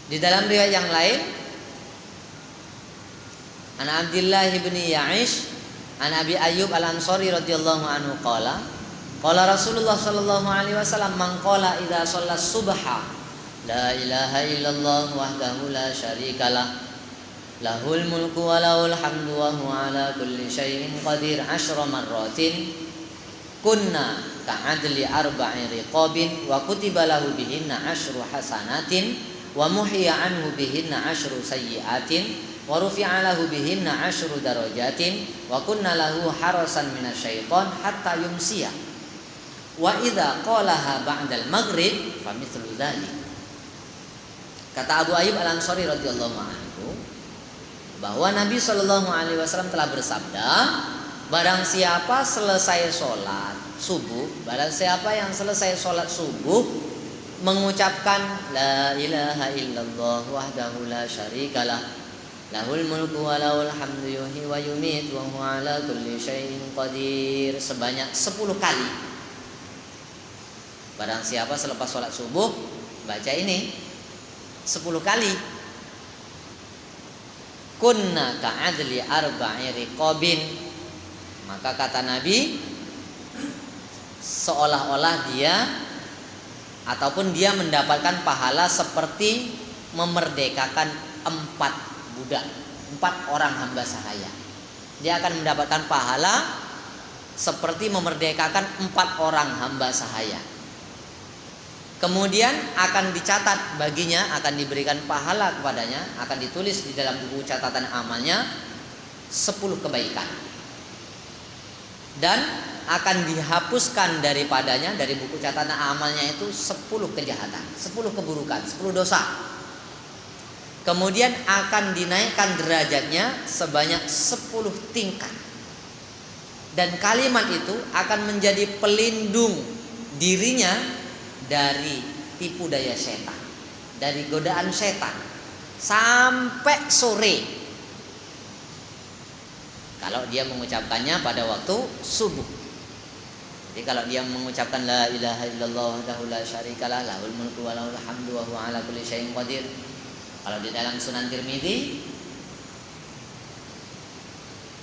Di dalam riwayat yang lain, an Abdullah bin Ya'ish an Abi Ayyub Al-Ansari radhiyallahu anhu qala Rasulullah sallallahu alaihi wasallam man qala idza shalla subha la ilaha illallah wahdahu la syarikalah lahul mulku wa lahul hamdu wa huwa ala kulli syai'in qadir 10 marratin kunna ka'adli arba'i riqabin wa kutiba lahu bihinna 10 hasanatin wa muhiya anhu bihinna 10 sayyi'atin wa rufi'a lahu bihinna 10 darajatin wa kunna lahu harasan minasyaiton hatta yumsiya wa idza qalaha ba'dal maghrib fa mithlu dzalik. Kata Abu Ayyub Al-Ansari radhiyallahu anhu bahwa Nabi sallallahu alaihi wasallam telah bersabda, barang siapa selesai sholat subuh, barang siapa yang selesai sholat subuh mengucapkan la ilaha illallah wahdahu la syarikalah lahul mulku wa lahul hamdu yuhyi wa yumiit wa huwa ala kulli syai'in qadir sebanyak 10 kali. Barang siapa selepas sholat subuh baca ini 10 kali. Kunna ka'adli arba'i riqabin, maka kata Nabi seolah-olah dia ataupun dia mendapatkan pahala seperti memerdekakan 4 budak, 4 orang hamba sahaya. Dia akan mendapatkan pahala seperti memerdekakan 4 orang hamba sahaya. Kemudian akan dicatat baginya, akan diberikan pahala kepadanya, akan ditulis di dalam buku catatan amalnya 10 kebaikan. Dan akan dihapuskan daripadanya, dari buku catatan amalnya itu 10 kejahatan, 10 keburukan, 10 dosa. Kemudian akan dinaikkan derajatnya sebanyak 10 tingkat. Dan kalimat itu akan menjadi pelindung dirinya dari tipu daya setan, dari godaan setan sampai sore. Kalau dia mengucapkannya pada waktu subuh. Jadi kalau dia mengucapkan la ilaha illallah wahdahu la syarikalah lahul mulku wa lahul hamdu wa huwa ala kulli syai'in qadir. Kalau di dalam Sunan Tirmidzi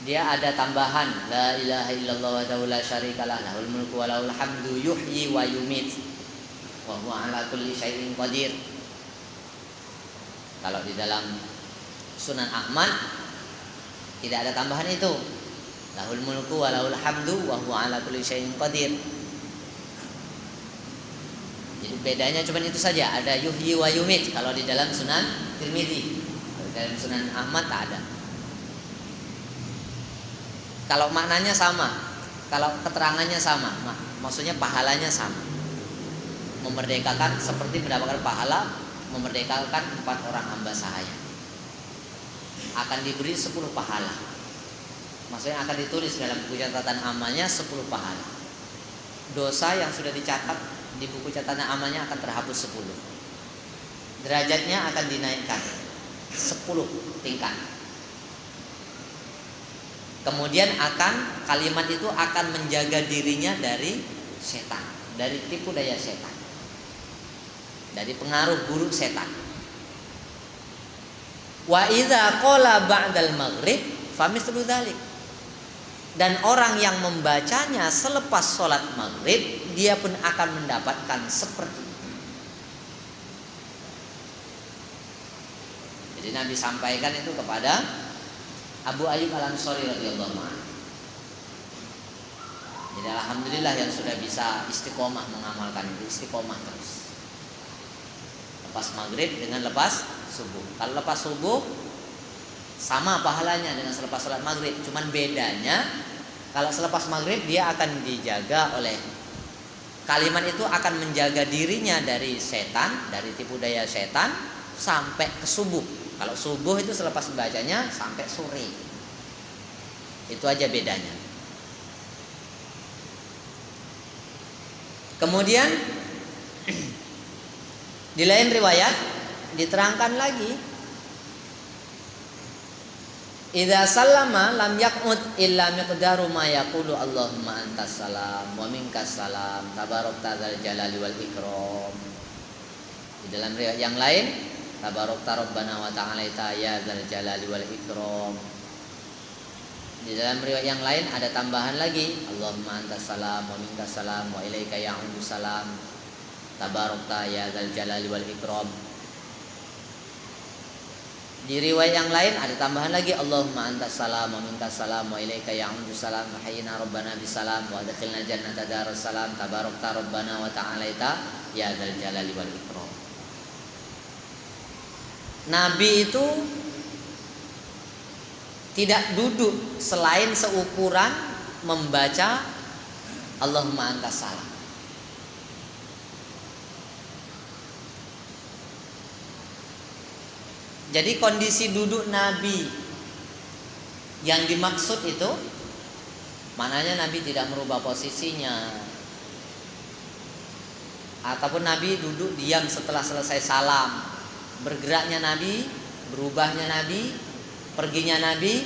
dia ada tambahan la ilaha illallah wahdahu la syarikalah lahul mulku wa lahul hamdu yuhyi wa yumiit wa huwa ala kulli syai'in qadir. Kalau di dalam Sunan Ahmad tidak ada tambahan itu. Lahul mulku wa lahul hamdu wa huwa ala kulli syai'in qadir. Jadi bedanya cuma itu saja, ada yuhyi wa yumiit kalau di dalam Sunan Tirmidzi. Kalau di dalam Sunan Ahmad tak ada. Kalau maknanya sama, kalau keterangannya sama, maksudnya pahalanya sama. Memerdekakan seperti mendapatkan pahala memerdekakan 4 orang hamba sahaya. Akan diberi 10 pahala. Maksudnya akan ditulis dalam buku catatan amalnya 10 pahala. Dosa yang sudah dicatat di buku catatan amalnya akan terhapus 10. Derajatnya akan dinaikkan 10 tingkat. Kemudian kalimat itu akan menjaga dirinya dari setan, dari tipu daya setan, dari pengaruh buruk setan. Wa idza qala ba'dal maghrib famithlu dzalik. Dan orang yang membacanya selepas sholat maghrib dia pun akan mendapatkan seperti itu. Jadi Nabi sampaikan itu kepada Abu Ayyub Al-Ansari radhiyallahu anhu. Jadi alhamdulillah yang sudah bisa istiqomah mengamalkan itu, istiqomah terus. Lepas maghrib dengan lepas subuh. Kalau lepas subuh sama pahalanya dengan selepas sholat maghrib, cuman bedanya kalau selepas maghrib dia akan dijaga oleh kalimat itu, akan menjaga dirinya dari setan, dari tipu daya setan sampai ke subuh. Kalau subuh itu selepas bacanya sampai sore. Itu aja bedanya. Kemudian di lain riwayat diterangkan lagi, idza sallama lam yaqut illa miqdaru ma yaqulu Allahumma antas salam wa minkas salam tabarakta dzal jalali wal ikram. Di dalam riwayat yang lain Tabarakta Rabbana wa ta'alaita ya dzal jalali wal ikram. Di dalam riwayat yang lain ada tambahan lagi, Allahumma antas salam wa minkas salam wa ilaika ya'udu salam. Tabarakta ya dzal jalali wal ikram. Di riwayat yang lain ada tambahan lagi, Allahumma antas salam wa minkas salam wa ilaika ya'udu salam wa hayyina rabbana bisalam wa adkhilna jannata darus salam. Tabarakta Rabbana wa ta'alaita ya dzal jalali wal ikram. Nabi itu tidak duduk selain seukuran membaca Allahumma antas salam. Jadi kondisi duduk Nabi yang dimaksud itu maknanya Nabi tidak merubah posisinya, ataupun Nabi duduk diam setelah selesai salam. Bergeraknya Nabi, berubahnya Nabi, perginya Nabi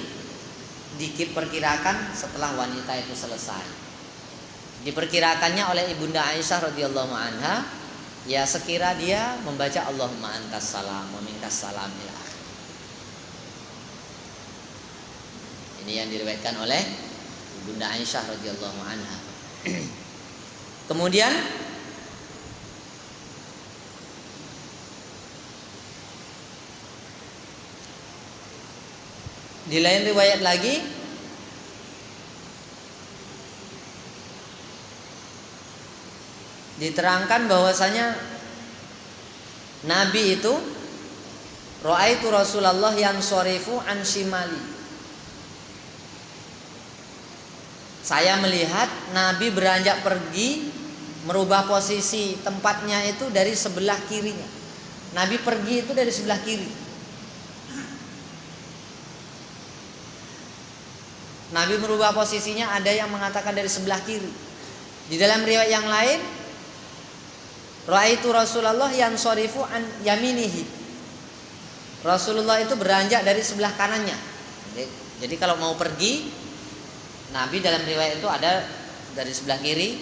diperkirakan setelah wanita itu selesai. Diperkirakannya oleh Ibunda Aisyah radhiyallahu anha, ya sekira dia membaca Allahumma antas salam wa minkas salam ila akhir. Ini yang diriwayatkan oleh Ibunda Aisyah radhiyallahu anha. Kemudian di lain riwayat lagi diterangkan bahwasanya Nabi itu ra'aitu Rasulullah yang shorifu an shimali. Saya melihat Nabi beranjak pergi, merubah posisi tempatnya itu dari sebelah kirinya. Nabi pergi itu dari sebelah kiri. Nabi merubah posisinya, ada yang mengatakan dari sebelah kiri. Di dalam riwayat yang lain, ra'aitu Rasulullah yang shorifu an yaminihi. Rasulullah itu beranjak dari sebelah kanannya. Jadi kalau mau pergi, Nabi dalam riwayat itu ada dari sebelah kiri,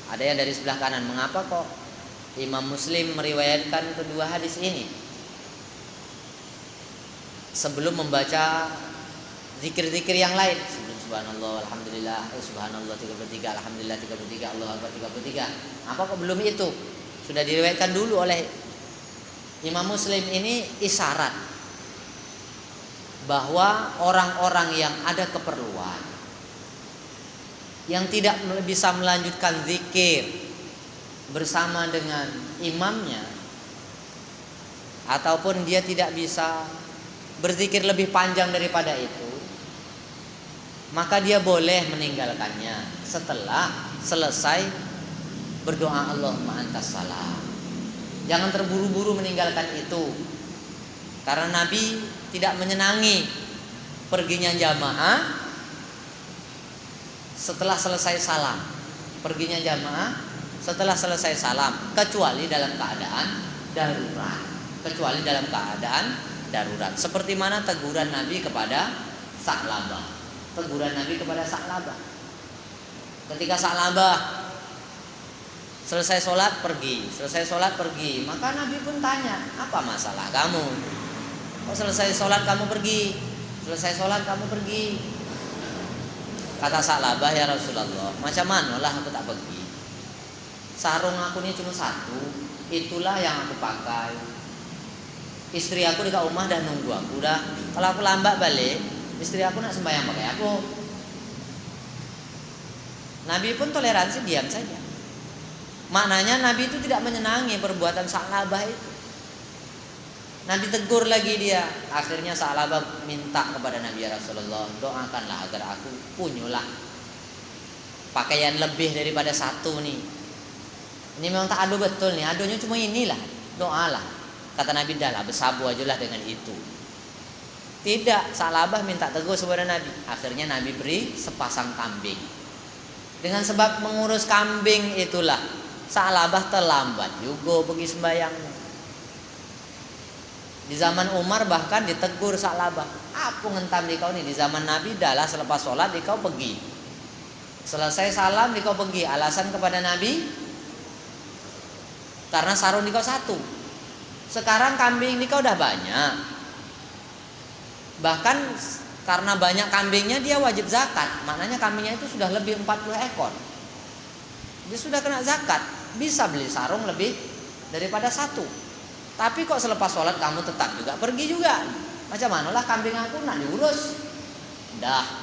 ada yang dari sebelah kanan. Mengapa kok Imam Muslim meriwayatkan kedua hadis ini sebelum membaca zikir-zikir yang lain? Sebelum subhanallah, alhamdulillah, subhanallah 33, alhamdulillah 33, Allahu akbar 33. Apa kok belum itu? Sudah diriwayatkan dulu oleh Imam Muslim. Ini isyarat bahwa orang-orang yang ada keperluan, yang tidak bisa melanjutkan zikir bersama dengan imamnya, ataupun dia tidak bisa berzikir lebih panjang daripada itu, maka dia boleh meninggalkannya setelah selesai berdoa Allahumma antas salam. Jangan terburu-buru meninggalkan itu, karena Nabi tidak menyenangi perginya jamaah setelah selesai salam. Perginya jamaah setelah selesai salam, kecuali dalam keadaan darurat. Kecuali dalam keadaan darurat. Seperti mana teguran Nabi kepada Sa'labah. Teguran Nabi kepada Sa'labah. Ketika Sa'labah selesai sholat pergi, selesai sholat pergi, maka Nabi pun tanya, apa masalah kamu? Kok selesai sholat kamu pergi? Selesai sholat kamu pergi? Kata Sa'labah, ya Rasulullah, macam mana lah aku tak pergi? Sarung aku ini cuma satu, itulah yang aku pakai. Istri aku di rumah dah nunggu aku dah. Kalau aku lambat balik, istri aku nak sembahyang pakai aku. Nabi pun toleransi, diam saja. Maknanya Nabi itu tidak menyenangi perbuatan Sa'labah itu. Nabi tegur lagi dia. Akhirnya Sa'labah minta kepada Nabi, ya Rasulullah, doakanlah agar aku punyalah pakaian lebih daripada satu nih. Ini memang tak adu betul nih, adunya cuma inilah, doalah. Kata Nabi, dah lah, bersabu ajalah dengan itu. Tidak, Sa'labah minta tegur kepada Nabi. Akhirnya Nabi beri sepasang kambing. Dengan sebab mengurus kambing itulah Sa'labah terlambat juga pergi sembahyangnya. Di zaman Umar bahkan ditegur Sa'labah, apa ngentam di kau nih? Di zaman Nabi adalah selepas sholat di kau pergi, selesai salam di kau pergi. Alasan kepada Nabi, karena sarung di kau satu. Sekarang kambing nikah udah banyak. Bahkan karena banyak kambingnya dia wajib zakat. Maknanya kambingnya itu sudah lebih 40 ekor. Dia sudah kena zakat. Bisa beli sarung lebih daripada satu. Tapi kok selepas sholat kamu tetap juga pergi juga. Macam manalah kambing aku nak diurus. Dah.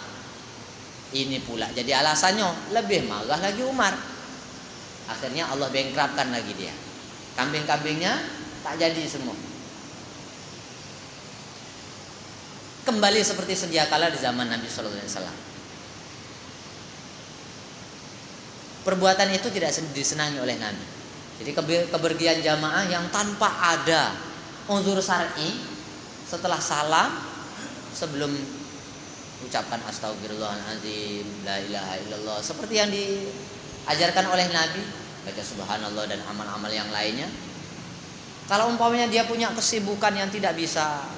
Ini pula jadi alasannya, lebih marah lagi Umar. Akhirnya Allah bengkrapkan lagi dia. Kambing-kambingnya tak jadi semua. Kembali seperti sedia kala di zaman Nabi sallallahu alaihi wasallam. Perbuatan itu tidak disenangi oleh Nabi. Jadi kepergian jamaah yang tanpa ada uzur syar'i setelah salam, sebelum ucapkan astagfirullahaladzim, la ilaha illallah, seperti yang diajarkan oleh Nabi, baca subhanallah dan amal-amal yang lainnya. Kalau umpamanya dia punya kesibukan yang tidak bisa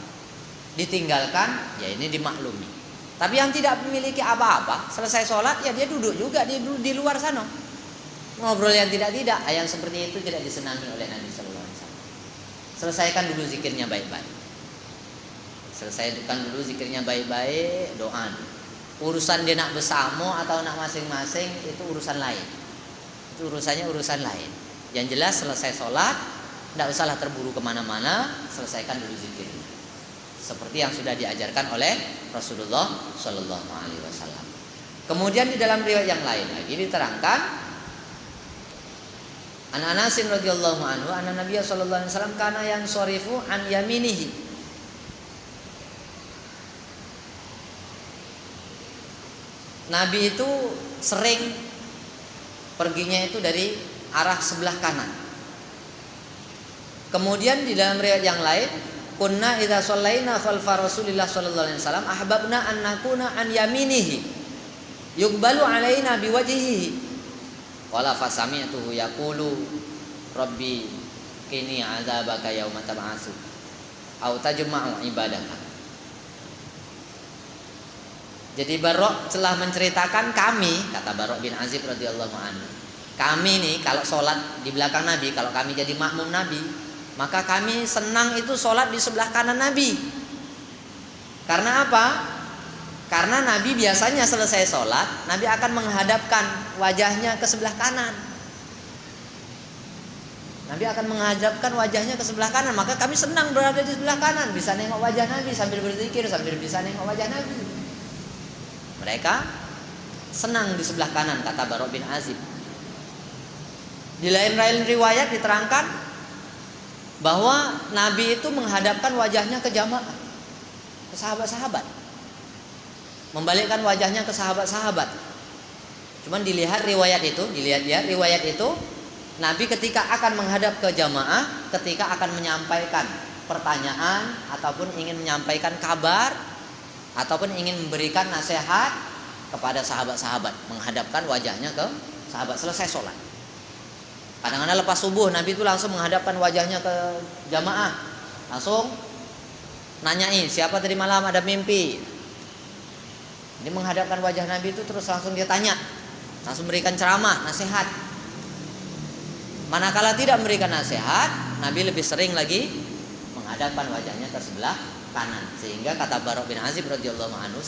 ditinggalkan, ya ini dimaklumi. Tapi yang tidak memiliki apa-apa, selesai sholat ya dia duduk juga di luar sana, ngobrol yang tidak-tidak. Yang seperti itu tidak disenangi oleh Nabi sallallahu alaihi wasallam. Selesaikan dulu zikirnya baik-baik. Selesaikan dulu zikirnya baik-baik, doa. Urusan dia nak bersama atau nak masing-masing itu urusan lain. Itu urusan lain. Yang jelas selesai sholat, tidak usahlah terburu kemana-mana, selesaikan dulu zikirnya. Seperti yang sudah diajarkan oleh Rasulullah Shallallahu Alaihi Wasallam. Kemudian di dalam riwayat yang lain lagi diterangkan, An Anasin radhiyallahu anhu, anna Nabiya Shallallahu Alaihi Wasallam kana yansorifu an yaminihi. Nabi itu sering perginya itu dari arah sebelah kanan. Kemudian di dalam riwayat yang lain, kunna idza shallaina khalfa Rasulillah sallallahu alaihi wasallam ahbabna an nakuna an yaminihi yuqbalu alaina biwajhihi. Qala fasami'tuhu yaqulu rabbi qini adzabaka yauma tab'atsu au tajma'u ibadaka. Jadi Barok telah menceritakan kami, kata Barok bin Azib radhiyallahu anhu, kami nih kalau sholat di belakang Nabi, kalau kami jadi makmum Nabi, maka kami senang itu sholat di sebelah kanan Nabi. Karena apa? Karena Nabi biasanya selesai sholat, Nabi akan menghadapkan wajahnya ke sebelah kanan. Nabi akan menghadapkan wajahnya ke sebelah kanan, maka kami senang berada di sebelah kanan, bisa nengok wajah Nabi sambil berzikir, sambil bisa nengok wajah Nabi. Mereka senang di sebelah kanan, kata Barok bin Azib. Di lain-lain riwayat diterangkan bahwa Nabi itu menghadapkan wajahnya ke jamaah, ke sahabat-sahabat, membalikkan wajahnya ke sahabat-sahabat. Cuman dilihat riwayat itu, Nabi ketika akan menghadap ke jamaah, ketika akan menyampaikan pertanyaan ataupun ingin menyampaikan kabar ataupun ingin memberikan nasihat kepada sahabat-sahabat, menghadapkan wajahnya ke sahabat selesai sholat. Kadang-kadang lepas subuh Nabi itu langsung menghadapkan wajahnya ke jamaah, langsung nanyain siapa tadi malam ada mimpi. Ini menghadapkan wajah Nabi itu terus langsung dia tanya, langsung berikan ceramah, nasihat. Manakala tidak memberikan nasihat, Nabi lebih sering lagi menghadapkan wajahnya ke sebelah kanan. Sehingga kata Barok bin Azib radhiyallahu anhu,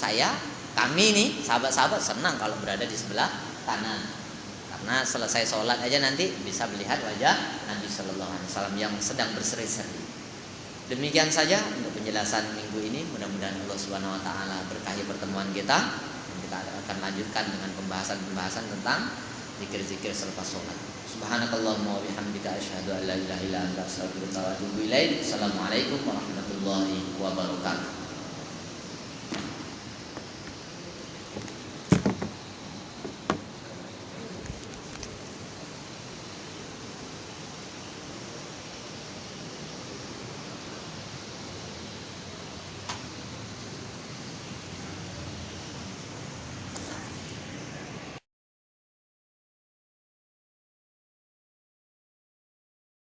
kami nih sahabat-sahabat senang kalau berada di sebelah kanan, karena selesai sholat aja nanti bisa melihat wajah Nabi Sallallahu Alaihi Wasallam yang sedang berseri-seri. Demikian saja untuk penjelasan minggu ini. Mudah-mudahan Allah Subhanahu Wa Taala berkahi pertemuan kita, dan kita akan lanjutkan dengan pembahasan tentang zikir-zikir selepas sholat. Subhanakallahumma wa bihamdika asyhadu an la ilaha illa anta astaghfiruka wa atubu ilaik. Assalamualaikum warahmatullahi wabarakatuh.